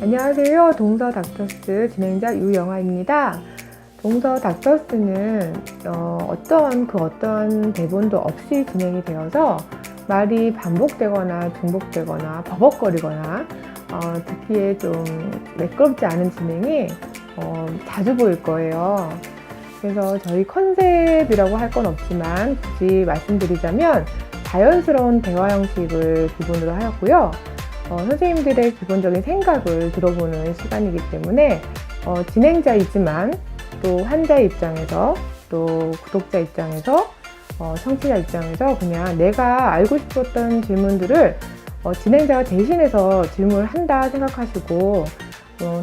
안녕하세요. 동서 닥터스 진행자 유영아입니다. 동서 닥터스는 어떤 대본도 없이 진행이 되어서 말이 반복되거나 중복되거나 버벅거리거나 듣기에 좀 매끄럽지 않은 진행이 자주 보일 거예요. 그래서 저희 컨셉이라고 할 건 없지만 굳이 말씀드리자면 자연스러운 대화 형식을 기본으로 하였고요. 선생님들의 기본적인 생각을 들어보는 시간이기 때문에 진행자이지만 또 환자 입장에서 또 구독자 입장에서 청취자 입장에서 그냥 내가 알고 싶었던 질문들을 진행자가 대신해서 질문을 한다 생각하시고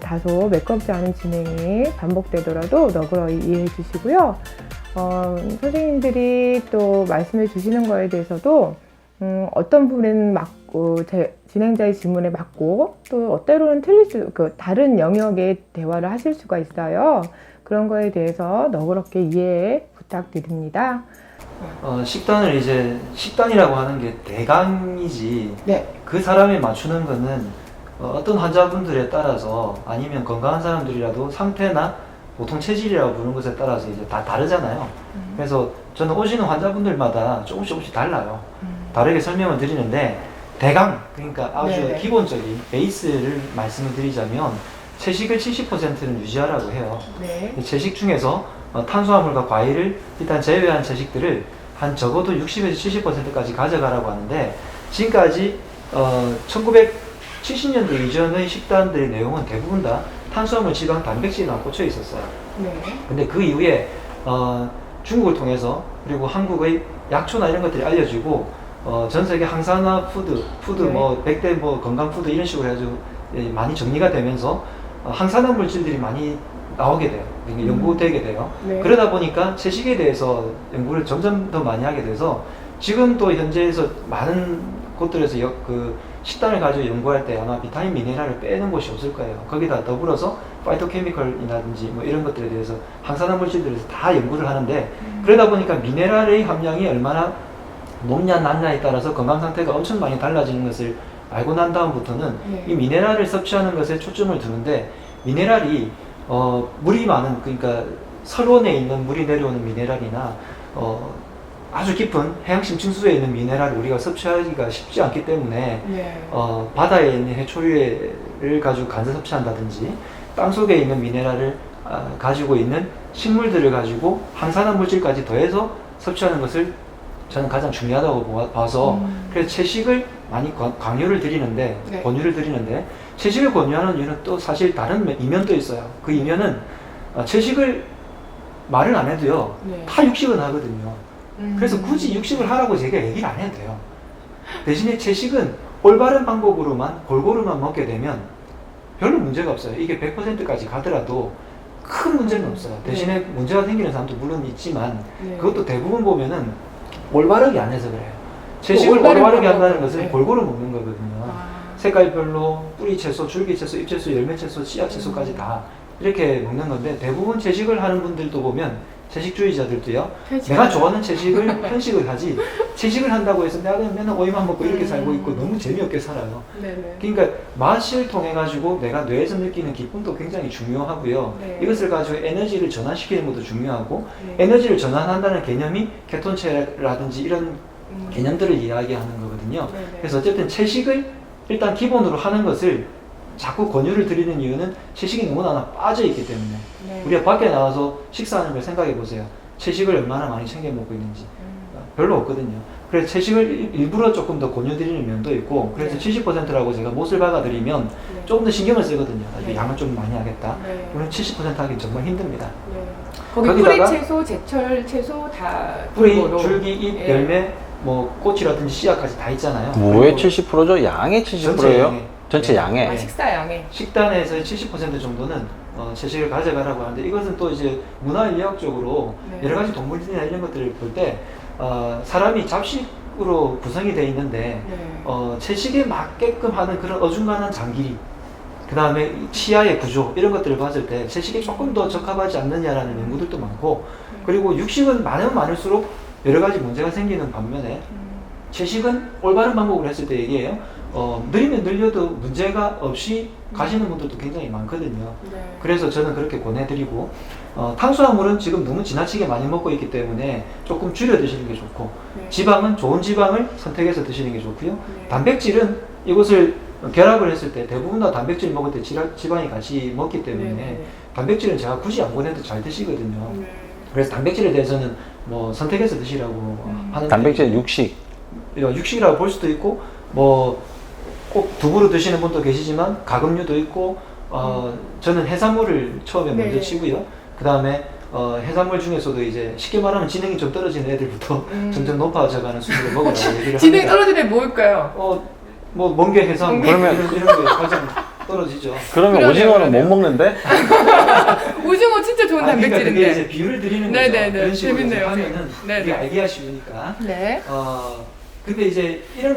다소 매끄럽지 않은 진행이 반복되더라도 너그러이 이해해 주시고요. 선생님들이 또 말씀해 주시는 거에 대해서도 어떤 부분은 맞고 진행자의 질문에 맞고 또 때로는 다른 영역의 대화를 하실 수가 있어요. 그런 거에 대해서 너그럽게 이해 부탁드립니다. 식단을 이제 식단이라고 하는 게 대강이지. 네. 그 사람에 맞추는 거는 어떤 환자분들에 따라서 아니면 건강한 사람들이라도 상태나 보통 체질이라고 부르는 것에 따라서 이제 다 다르잖아요. 그래서 저는 오시는 환자분들마다 조금씩 달라요. 다르게 설명을 드리는데 대강, 그러니까 아주 네네. 기본적인 베이스를 말씀을 드리자면 채식을 70%는 유지하라고 해요. 네. 채식 중에서 탄수화물과 과일을 일단 제외한 채식들을 한 적어도 60에서 70%까지 가져가라고 하는데, 지금까지 1970년대 이전의 식단들의 내용은 대부분 다 탄수화물, 지방, 단백질에만 꽂혀 있었어요. 네. 근데 그 이후에 중국을 통해서 그리고 한국의 약초나 이런 것들이 알려지고 전 세계 항산화 푸드 네. 뭐 100대 뭐 건강 푸드 이런 식으로 해가지고 많이 정리가 되면서 항산화 물질들이 많이 나오게 돼요. 연구되게 돼요. 네. 그러다 보니까 채식에 대해서 연구를 점점 더 많이 하게 돼서 지금 또 현재에서 많은 곳들에서 그 식단을 가지고 연구할 때 아마 비타민, 미네랄을 빼는 곳이 없을 거예요. 거기다 더불어서 파이토케미컬이라든지 뭐 이런 것들에 대해서 항산화 물질들에 대해서 다 연구를 하는데, 그러다 보니까 미네랄의 함량이 얼마나 높냐 낮냐에 따라서 건강 상태가 엄청 많이 달라지는 것을 알고 난 다음부터는 이 미네랄을 섭취하는 것에 초점을 두는데, 미네랄이 물이 많은, 그러니까 설원에 있는 물이 내려오는 미네랄이나 아주 깊은 해양 심층수에 있는 미네랄을 우리가 섭취하기가 쉽지 않기 때문에 바다에 있는 해초류를 가지고 간접 섭취한다든지 땅속에 있는 미네랄을 가지고 있는 식물들을 가지고 항산화 물질까지 더해서 섭취하는 것을 저는 가장 중요하다고 봐서 그래서 채식을 많이 권유를 드리는데 채식을 권유하는 이유는 또 사실 다른 이면도 있어요. 그 이면은 채식을 말을 안 해도요 다 육식은 하거든요. 그래서 굳이 육식을 하라고 제가 얘기를 안 해도 돼요. 대신에 채식은 올바른 방법으로만 골고루만 먹게 되면 별로 문제가 없어요. 이게 100%까지 가더라도 큰 문제는 없어요. 대신에 문제가 생기는 사람도 물론 있지만 그것도 대부분 보면은 올바르게 안 해서 그래요. 채식을 올바르게 한다는 것은 골고루 먹는 거거든요. 색깔별로 뿌리채소, 줄기채소, 잎채소, 열매채소, 씨앗채소까지 다 이렇게 먹는 건데, 대부분 채식을 하는 분들도 보면 채식주의자들도요 내가 좋아하는 채식을 편식을 하지 채식을 한다고 해서 내가 그냥 맨날 오이만 먹고 이렇게 살고 있고 너무 재미없게 살아요. 그러니까 맛을 통해 가지고 내가 뇌에서 느끼는 기쁨도 굉장히 중요하고요. 이것을 가지고 에너지를 전환시키는 것도 중요하고 에너지를 전환한다는 개념이 케톤체라든지 이런 개념들을 이야기하는 거거든요. 그래서 어쨌든 채식을 일단 기본으로 하는 것을 자꾸 권유를 드리는 이유는 채식이 너무나 빠져있기 때문에 우리가 밖에 나와서 식사하는 걸 생각해 보세요. 채식을 얼마나 많이 챙겨 먹고 있는지 별로 없거든요. 그래서 채식을 일부러 조금 더 권유드리는 면도 있고, 그래서 70%라고 제가 못을 박아드리면 조금 더 신경을 쓰거든요. 양을 좀 많이 하겠다. 그러면 70% 하긴 정말 힘듭니다. 거기 뿌리 채소, 제철 채소 다 뿌리, 줄기, 잎, 열매, 뭐 꽃이라든지 씨앗까지 다 있잖아요. 뭐의 70%죠? 양의 70%예요? 전체 양에. 식사 양에. 식단에서 70% 정도는 채식을 가져가라고 하는데, 이것은 또 이제 문화인류학적으로 여러 가지 동물들이나 이런 것들을 볼 때 사람이 잡식으로 구성이 되어 있는데 채식에 맞게끔 하는 그런 어중간한 장길이, 그 다음에 치아의 구조 이런 것들을 봤을 때 채식에 조금 더 적합하지 않느냐라는 연구들도 많고, 그리고 육식은 많으면 많을수록 여러 가지 문제가 생기는 반면에 채식은 올바른 방법으로 했을 때 얘기해요. 늘리면 늘려도 문제가 없이 가시는 분들도 굉장히 많거든요. 네. 그래서 저는 그렇게 권해드리고, 탄수화물은 지금 너무 지나치게 많이 먹고 있기 때문에 조금 줄여 드시는 게 좋고, 네. 지방은 좋은 지방을 선택해서 드시는 게 좋고요. 네. 단백질은 이것을 결합을 했을 때 대부분 다 단백질 먹을 때 지방이 같이 먹기 때문에 네. 단백질은 제가 굳이 안 권해도 잘 드시거든요. 네. 그래서 단백질에 대해서는 뭐 선택해서 드시라고 하는 단백질 육식. 육식이라고 볼 수도 있고, 뭐 꼭 두부로 드시는 분도 계시지만 가금류도 있고, 저는 해산물을 처음에 네. 먼저 치고요. 그 다음에 해산물 중에서도 이제 쉽게 말하면 지능이 좀 떨어지는 애들부터 점점 높아져가는 수준을 먹으라고 얘기를 합니다. 지능이 떨어지는 애 뭘까요? 뭐 멍게 해산 멍게. 이런 게 가장 떨어지죠. 그러면 그러네요, 오징어는 그러네요. 못 먹는데? 오징어 진짜 좋은 그러니까 그게 단백질인데. 이제 비율을 드리는 거죠. 네네네. 그런 식으로 이제 재밌네요. 하면은 네네. 우리가 알기가 쉬우니까. 네. 근데 이제 이런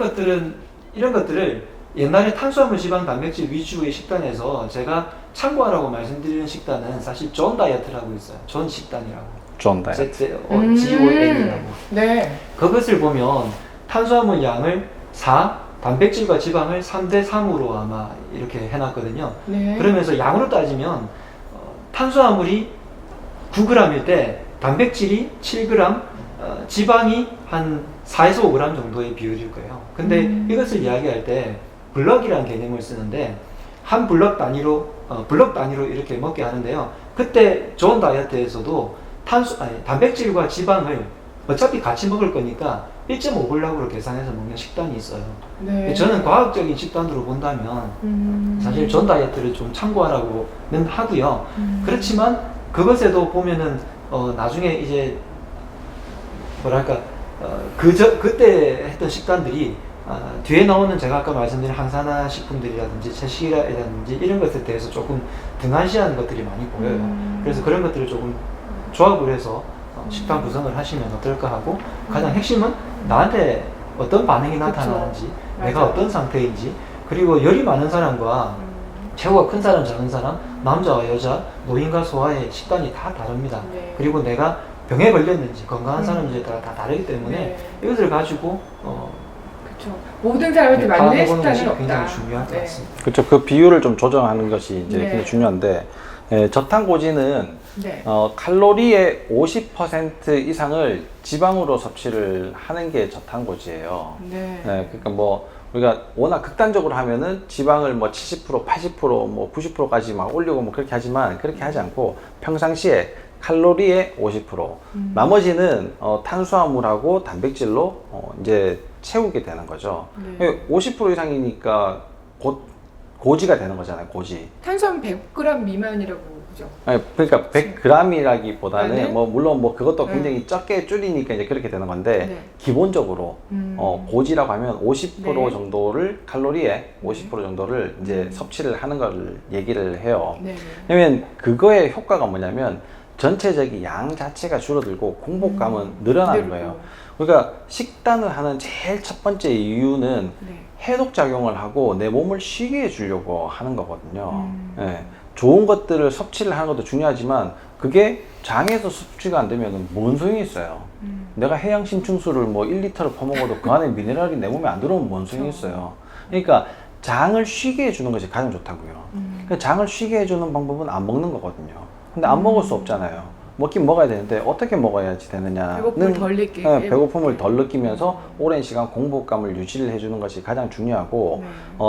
것들을 옛날에 탄수화물, 지방, 단백질 위주의 식단에서 제가 참고하라고 말씀드리는 식단은 사실 존 다이어트라고 있어요. 존 식단이라고. 존 다이어트. GON이라고. 네. 그것을 보면 탄수화물 양을 4, 단백질과 지방을 3대 3으로 아마 이렇게 해놨거든요. 네. 그러면서 양으로 따지면 탄수화물이 9g일 때 단백질이 7g, 지방이 한 4에서 5g 정도의 비율일 거예요. 근데 이것을 이야기할 때 블럭이라는 개념을 쓰는데 한 블럭 단위로 이렇게 먹게 하는데요. 그때 존 다이어트에서도 단백질과 지방을 어차피 같이 먹을 거니까 1.5블럭으로 계산해서 먹는 식단이 있어요. 네. 저는 과학적인 식단으로 본다면 사실 존 다이어트를 좀 참고하라고는 하고요. 그렇지만 그것에도 보면은 나중에 이제 뭐랄까 그때 했던 식단들이 뒤에 나오는 제가 아까 말씀드린 항산화 식품들이라든지 채식이라든지 이런 것에 대해서 조금 등한시하는 것들이 많이 보여요. 그래서 그런 것들을 조금 조합을 해서 식단 구성을 하시면 어떨까 하고, 가장 핵심은 나한테 어떤 반응이 나타나는지, 내가 맞아요. 어떤 상태인지, 그리고 열이 많은 사람과 체구가 큰 사람, 작은 사람, 남자와 여자, 노인과 소아의 식단이 다 다릅니다. 네. 그리고 내가 병에 걸렸는지 건강한 사람인지에 따라 다 다르기 때문에 네. 이것을 가지고 그렇죠. 모든 사람한테 맞는 파악해보는 것이 식단은 없다. 굉장히 중요할 것 같습니다. 그렇죠. 그 비율을 좀 조정하는 것이 이제 네. 굉장히 중요한데, 저탄고지는 네. 칼로리의 50% 이상을 지방으로 섭취를 하는 게 저탄고지예요. 네. 그러니까 뭐 우리가 워낙 극단적으로 하면은 지방을 뭐 70%, 80%, 뭐 90%까지 막 올리고 뭐 그렇게 하지만 그렇게 하지 않고 평상시에 칼로리의 50%, 나머지는 탄수화물하고 단백질로 이제 채우게 되는 거죠. 네. 50% 이상이니까 곧 고지가 되는 거잖아요. 고지. 탄수화물 100g 미만이라고 그죠? 그러니까 100g이라기보다는 네. 뭐 물론 뭐 그것도 네. 굉장히 적게 줄이니까 이제 그렇게 되는 건데, 네. 기본적으로 고지라고 하면 50% 네. 정도를 칼로리에 50% 정도를 이제 섭취를 하는 걸 얘기를 해요. 네. 왜냐면 그거의 효과가 뭐냐면 전체적인 양 자체가 줄어들고 공복감은 늘어나는 거예요. 그러니까 식단을 하는 제일 첫 번째 이유는 네. 해독 작용을 하고 내 몸을 쉬게 해주려고 하는 거거든요. 예, 좋은 것들을 섭취를 하는 것도 중요하지만 그게 장에서 섭취가 안 되면 뭔 소용이 있어요. 내가 해양 심층수를 뭐 1리터를 퍼먹어도 그 안에 미네랄이 내 몸에 안 들어오면 뭔 소용이 있어요. 그러니까 장을 쉬게 해주는 것이 가장 좋다고요. 그러니까 장을 쉬게 해주는 방법은 안 먹는 거거든요. 근데 안 먹을 수 없잖아요. 먹긴 먹어야 되는데 어떻게 먹어야지 되느냐는 배고픔을 덜 느끼게. 네, 배고픔을 덜 느끼면서 오랜 시간 공복감을 유지를 해주는 것이 가장 중요하고,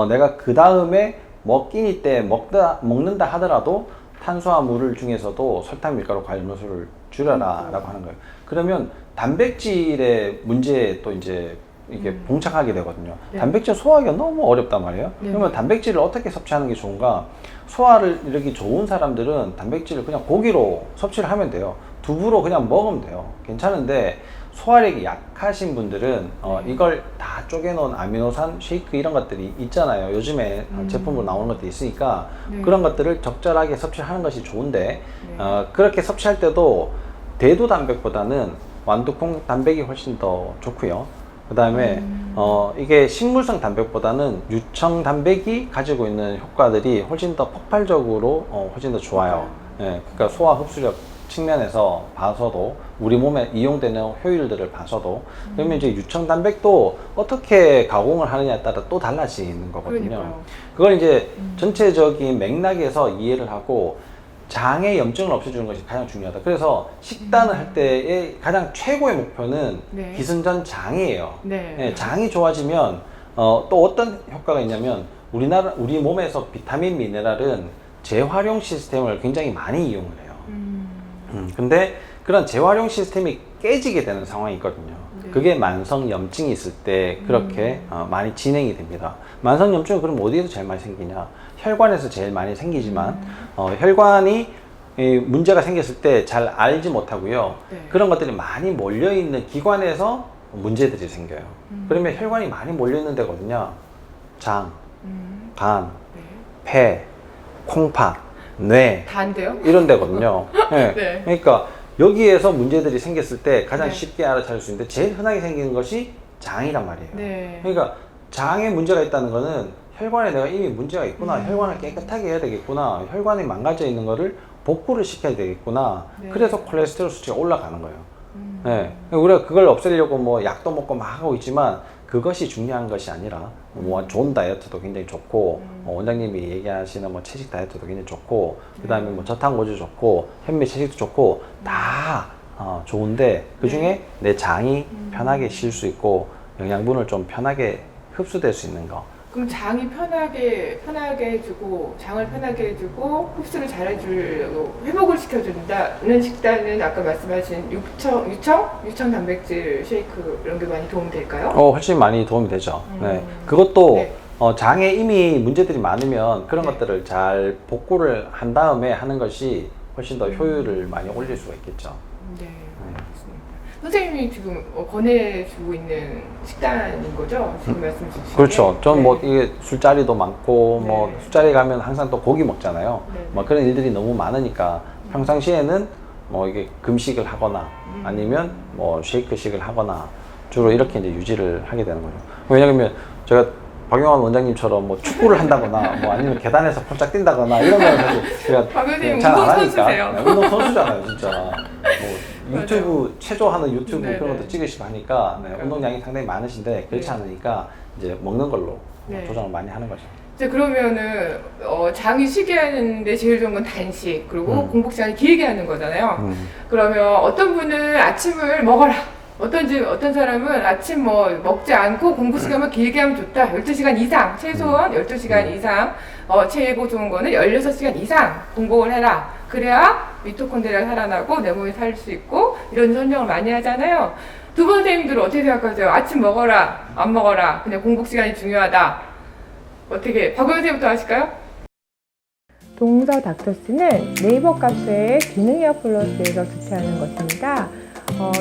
내가 그 다음에 먹기니 때 먹는다 하더라도 탄수화물을 중에서도 설탕, 밀가루, 과일, 요소를 줄여라 라고 하는 거예요. 그러면 단백질의 문제에 또 이제 이게 봉착하게 되거든요. 네. 단백질 소화하기가 너무 어렵단 말이에요. 네. 그러면 단백질을 어떻게 섭취하는 게 좋은가? 소화를 이렇게 좋은 사람들은 단백질을 그냥 고기로 섭취를 하면 돼요. 두부로 그냥 먹으면 돼요. 괜찮은데 소화력이 약하신 분들은 이걸 다 쪼개놓은 아미노산 쉐이크 이런 것들이 있잖아요. 요즘에 제품으로 나오는 것들이 있으니까 네. 그런 것들을 적절하게 섭취하는 것이 좋은데, 네. 그렇게 섭취할 때도 대두 단백보다는 완두콩 단백이 훨씬 더 좋고요. 그 다음에 이게 식물성 단백보다는 유청 단백이 가지고 있는 효과들이 훨씬 더 폭발적으로 훨씬 더 좋아요. 예, 그러니까 소화 흡수력 측면에서 봐서도 우리 몸에 이용되는 효율들을 봐서도 그러면 이제 유청 단백도 어떻게 가공을 하느냐에 따라 또 달라지는 거거든요. 그러니까요. 그걸 이제 전체적인 맥락에서 이해를 하고 장의 염증을 없애주는 것이 가장 중요하다. 그래서 식단을 할 때의 가장 최고의 목표는 네. 기승전 장이에요. 네. 네, 장이 좋아지면 또 어떤 효과가 있냐면 우리 몸에서 비타민, 미네랄은 재활용 시스템을 굉장히 많이 이용을 해요. 근데 그런 재활용 시스템이 깨지게 되는 상황이 있거든요. 네. 그게 만성 염증이 있을 때 그렇게 많이 진행이 됩니다. 만성 염증은 그럼 어디에서 제일 많이 생기냐? 혈관에서 제일 많이 생기지만 혈관이 문제가 생겼을 때 잘 알지 못하고요. 네. 그런 것들이 많이 몰려있는 기관에서 문제들이 생겨요. 그러면 혈관이 많이 몰려있는 데거든요. 장, 간, 네. 폐, 콩팥, 뇌 다 안 돼요? 이런 데거든요. 네. 네. 그러니까 여기에서 문제들이 생겼을 때 가장 네. 쉽게 알아차릴 수 있는데 제일 흔하게 생기는 것이 장이란 말이에요. 네. 그러니까 장에 문제가 있다는 거는 혈관에 내가 이미 문제가 있구나, 혈관을 깨끗하게 해야 되겠구나, 혈관이 망가져 있는 거를 복구를 시켜야 되겠구나. 네. 그래서 콜레스테롤 수치가 올라가는 거예요. 네. 우리가 그걸 없애려고 뭐 약도 먹고 막 하고 있지만 그것이 중요한 것이 아니라 뭐 좋은 다이어트도 굉장히 좋고 원장님이 얘기하시는 뭐 채식 다이어트도 굉장히 좋고 그 다음에 뭐 저탄고주 좋고 현미 채식도 좋고 다 좋은데 그 중에 내 장이 편하게 쉴 수 있고 영양분을 좀 편하게 흡수될 수 있는 거. 그럼 장이 편하게 해주고 장을 편하게 해주고 흡수를 잘해주려고 회복을 시켜준다는 식단은 아까 말씀하신 유청 단백질 쉐이크 이런 게 많이 도움 될까요? 훨씬 많이 도움이 되죠. 네. 그것도 네. 장에 이미 문제들이 많으면 그런 네. 것들을 잘 복구를 한 다음에 하는 것이 훨씬 더 효율을 많이 올릴 수가 있겠죠. 네. 알겠습니다. 선생님이 지금 권해주고 있는 식단인 거죠? 지금 말씀 주신 게? 그렇죠. 전 네. 뭐 이게 술자리도 많고 네. 뭐 술자리 가면 항상 또 고기 먹잖아요. 네. 뭐 그런 일들이 너무 많으니까 평상시에는 뭐 이게 금식을 하거나 아니면 뭐 쉐이크식을 하거나 주로 이렇게 이제 유지를 하게 되는 거죠. 왜냐하면 제가 박용환 원장님처럼 뭐 축구를 한다거나 뭐 아니면 계단에서 폴짝 뛴다거나 이런 거는 사실 제가 박 교수님 잘 안 운동선수세요. 하니까. 네, 운동 선수잖아요, 진짜. 뭐 유튜브 체조하는 유튜브 네네. 그런 것도 찍으시고 하니까 네, 그러니까요. 운동량이 상당히 많으신데 그렇지 네. 않으니까 이제 먹는 걸로 네. 조정을 많이 하는 거죠. 이제 그러면은 장이 쉬게 하는데 제일 좋은 건 단식 그리고 공복 시간이 길게 하는 거잖아요. 그러면 어떤 분은 아침을 먹어라. 어떤 사람은 아침 뭐 먹지 않고 공부 시간만 길게 하면 좋다. 12시간 이상, 최소한 12시간 이상, 최고 좋은 거는 16시간 이상 공복을 해라. 그래야 미토콘드리아가 살아나고 내 몸이 살 수 있고 이런 설명을 많이 하잖아요. 두 분 선생님들은 어떻게 생각하세요? 아침 먹어라, 안 먹어라. 그냥 공복 시간이 중요하다. 어떻게, 박원 선생님부터 하실까요? 동서 닥터스는 네이버 카페 기능의학 플러스에서 주최하는 것입니다.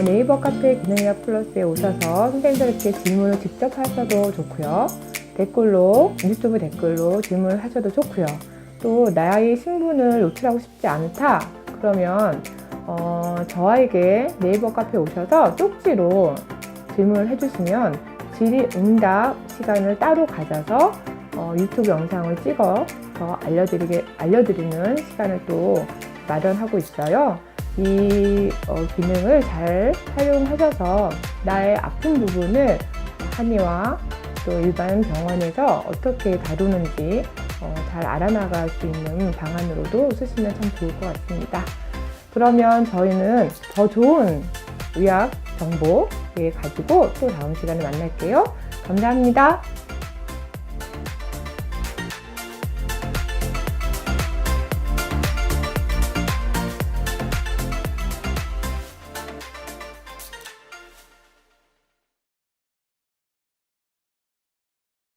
네이버 카페 기능의학 플러스에 오셔서 선생님들께 질문을 직접 하셔도 좋고요. 유튜브 댓글로 질문을 하셔도 좋고요. 또 나의 신분을 노출하고 싶지 않다 그러면 저에게 네이버 카페에 오셔서 쪽지로 질문을 해주시면 질의응답 시간을 따로 가져서 유튜브 영상을 찍어서 알려드리는 시간을 또 마련하고 있어요. 이 기능을 잘 활용하셔서 나의 아픈 부분을 한의와 또 일반 병원에서 어떻게 다루는지 잘 알아나갈 수 있는 방안으로도 쓰시면 참 좋을 것 같습니다. 그러면 저희는 더 좋은 의학 정보 가지고 또 다음 시간에 만날게요. 감사합니다.